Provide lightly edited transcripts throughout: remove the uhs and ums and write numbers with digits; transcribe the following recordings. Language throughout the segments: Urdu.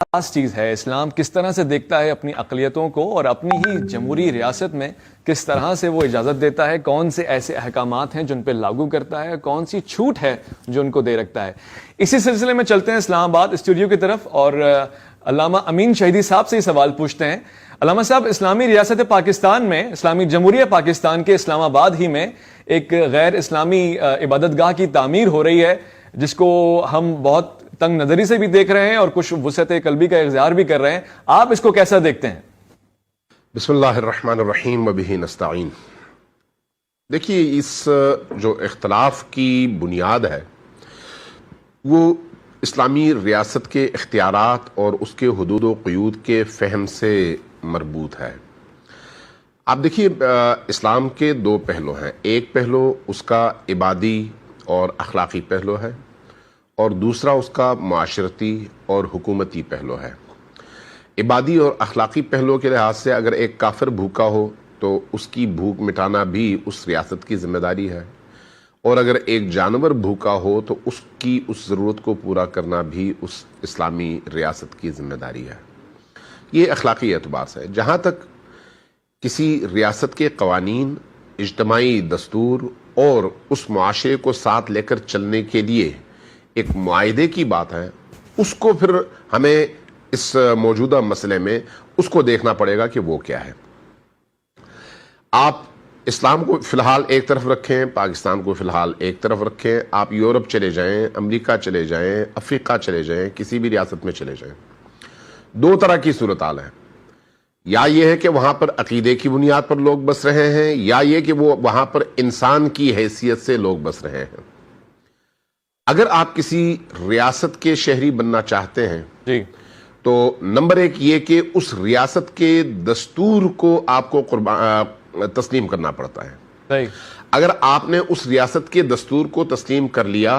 خاص چیز ہے۔ اسلام کس طرح سے دیکھتا ہے اپنی اقلیتوں کو اور اپنی ہی جمہوری ریاست میں کس طرح سے وہ اجازت دیتا ہے، کون سے ایسے احکامات ہیں جن پہ لاگو کرتا ہے، کون سی چھوٹ ہے جو ان کو دے رکھتا ہے۔ اسی سلسلے میں چلتے ہیں اسلام آباد اسٹوڈیو کی طرف اور علامہ امین شہیدی صاحب سے یہ سوال پوچھتے ہیں۔ علامہ صاحب، اسلامی ریاست پاکستان میں، اسلامی جمہوریہ پاکستان کے اسلام آباد ہی میں ایک غیر اسلامی عبادت گاہ کی تعمیر ہو رہی ہے، جس کو ہم بہت تنگ نظری سے بھی دیکھ رہے ہیں اور کچھ وسعت قلبی کا اظہار بھی کر رہے ہیں۔ آپ اس کو کیسا دیکھتے ہیں؟ بسم اللہ الرحمن الرحیم وبہ نستعین۔ دیکھیے، اس جو اختلاف کی بنیاد ہے وہ اسلامی ریاست کے اختیارات اور اس کے حدود و قیود کے فہم سے مربوط ہے۔ آپ دیکھیے، اسلام کے دو پہلو ہیں۔ ایک پہلو اس کا عبادی اور اخلاقی پہلو ہے، اور دوسرا اس کا معاشرتی اور حکومتی پہلو ہے۔ عبادی اور اخلاقی پہلو کے لحاظ سے اگر ایک کافر بھوکا ہو تو اس کی بھوک مٹانا بھی اس ریاست کی ذمہ داری ہے، اور اگر ایک جانور بھوکا ہو تو اس کی اس ضرورت کو پورا کرنا بھی اس اسلامی ریاست کی ذمہ داری ہے۔ یہ اخلاقی اعتبار سے ہے۔ جہاں تک کسی ریاست کے قوانین، اجتماعی دستور اور اس معاشرے کو ساتھ لے کر چلنے کے لیے ایک معاہدے کی بات ہے، اس کو پھر ہمیں اس موجودہ مسئلے میں اس کو دیکھنا پڑے گا کہ وہ کیا ہے۔ آپ اسلام کو فی الحال ایک طرف رکھیں، پاکستان کو فی الحال ایک طرف رکھیں، آپ یورپ چلے جائیں، امریکہ چلے جائیں، افریقہ چلے جائیں، کسی بھی ریاست میں چلے جائیں، دو طرح کی صورتحال ہے۔ یا یہ ہے کہ وہاں پر عقیدے کی بنیاد پر لوگ بس رہے ہیں، یا یہ کہ وہ وہاں پر انسان کی حیثیت سے لوگ بس رہے ہیں۔ اگر آپ کسی ریاست کے شہری بننا چاہتے ہیں جی، تو نمبر ایک یہ کہ اس ریاست کے دستور کو آپ کو تسلیم کرنا پڑتا ہے۔ صحیح۔ اگر آپ نے اس ریاست کے دستور کو تسلیم کر لیا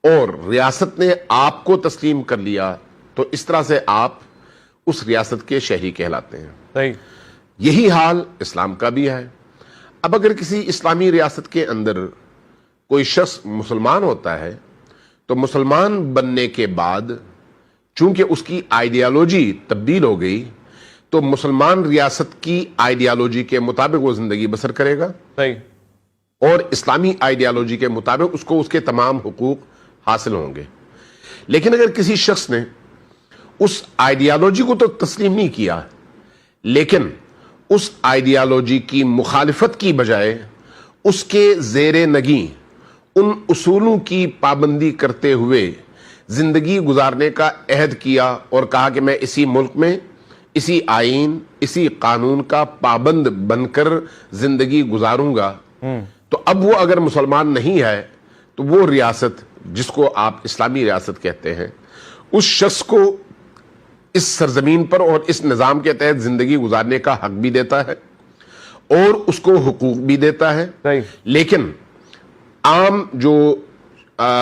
اور ریاست نے آپ کو تسلیم کر لیا تو اس طرح سے آپ اس ریاست کے شہری کہلاتے ہیں۔ صحیح۔ یہی حال اسلام کا بھی ہے۔ اب اگر کسی اسلامی ریاست کے اندر کوئی شخص مسلمان ہوتا ہے تو مسلمان بننے کے بعد چونکہ اس کی آئیڈیالوجی تبدیل ہو گئی تو مسلمان ریاست کی آئیڈیالوجی کے مطابق وہ زندگی بسر کرے گا، صحیح، اور اسلامی آئیڈیالوجی کے مطابق اس کو اس کے تمام حقوق حاصل ہوں گے۔ لیکن اگر کسی شخص نے اس آئیڈیالوجی کو تو تسلیم نہیں کیا، لیکن اس آئیڈیالوجی کی مخالفت کی بجائے اس کے زیر نگیں ان اصولوں کی پابندی کرتے ہوئے زندگی گزارنے کا عہد کیا اور کہا کہ میں اسی ملک میں اسی آئین، اسی قانون کا پابند بن کر زندگی گزاروں گا، تو اب وہ اگر مسلمان نہیں ہے تو وہ ریاست جس کو آپ اسلامی ریاست کہتے ہیں اس شخص کو اس سرزمین پر اور اس نظام کے تحت زندگی گزارنے کا حق بھی دیتا ہے اور اس کو حقوق بھی دیتا ہے۔ لیکن عام جو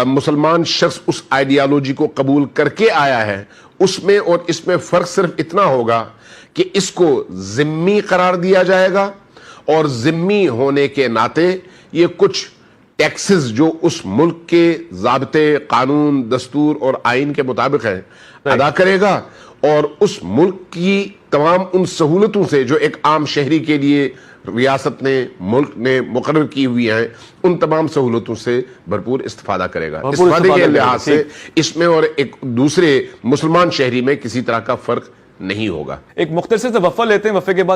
مسلمان شخص اس آئیڈیالوجی کو قبول کر کے آیا ہے اس میں اور اس میں فرق صرف اتنا ہوگا کہ اس کو ذمی قرار دیا جائے گا، اور ذمی ہونے کے ناطے یہ کچھ ٹیکسز جو اس ملک کے ضابطے، قانون، دستور اور آئین کے مطابق ہیں ادا کرے گا، اور اس ملک کی تمام ان سہولتوں سے جو ایک عام شہری کے لیے ریاست نے، ملک نے مقرر کی ہوئی ہیں، ان تمام سہولتوں سے بھرپور استفادہ کرے گا۔ استفادے کے لحاظ سے اس میں اور ایک دوسرے مسلمان شہری میں کسی طرح کا فرق نہیں ہوگا۔ ایک مختصر سے وقفہ لیتے ہیں، وقفے کے بعد